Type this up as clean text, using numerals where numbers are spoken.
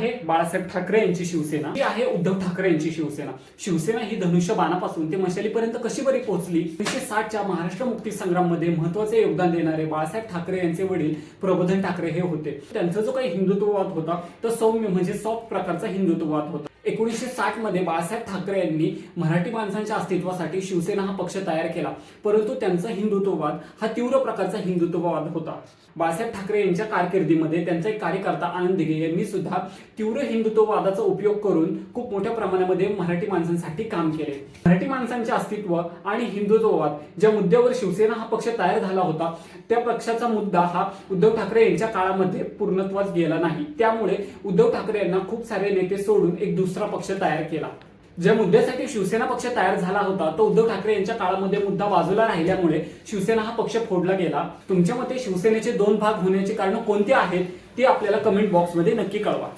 आहे बाळासाहेब ठाकरे यांची शिवसेना, ही आहे उद्धव ठाकरे यांची शिवसेना. शिवसेना ही धनुष्य बाणापासून ते मशालीपर्यंत कशी बरी पोहोचली? 1960च्या महाराष्ट्र मुक्ती संग्राममध्ये महत्त्वाचे योगदान देणारे बाळासाहेब ठाकरे यांचे वडील प्रबोधन ठाकरे हे होते. त्यांचा जो काही हिंदुत्ववाद होता तो सौम्य म्हणजे सॉफ्ट प्रकारचा हिंदुत्ववाद होता. 1960 मध्ये बाळासाहेब ठाकरे यांनी मराठी माणसांच्या अस्तित्वासाठी शिवसेना हा पक्ष तयार केला, परंतु त्यांचा हिंदुत्ववाद हा तीव्र प्रकारचा हिंदुत्ववाद होता. बाळासाहेब ठाकरे यांच्या कारकिर्दीमध्ये त्यांचा एक कार्यकर्ता आनंद दिघे यांनी सुद्धा तीव्र हिंदुत्ववादाचा उपयोग करून खूप मोठ्या प्रमाणामध्ये मराठी माणसांसाठी काम केले. मराठी माणसांचे अस्तित्व आणि हिंदुत्ववाद ज्या मुद्द्यावर शिवसेना हा पक्ष तयार झाला होता, त्या पक्षाचा मुद्दा हा उद्धव ठाकरे यांच्या काळामध्ये पूर्णत्वास गेला नाही. त्यामुळे उद्धव ठाकरे यांना खूप सारे नेते सोडून एक दुसरा पक्ष तयार केला. ज्या मुद्द्यासाठी शिवसेना पक्ष तयार झाला होता तो उद्धव ठाकरे यांच्या काळामध्ये मुद्दा बाजूला राहिल्यामुळे शिवसेना हा पक्ष फोडला गेला. तुमच्या मते शिवसेनेचे दोन भाग होण्याची कारण कोणती आहेत ती आपल्याला कमेंट बॉक्समध्ये नक्की कळवा.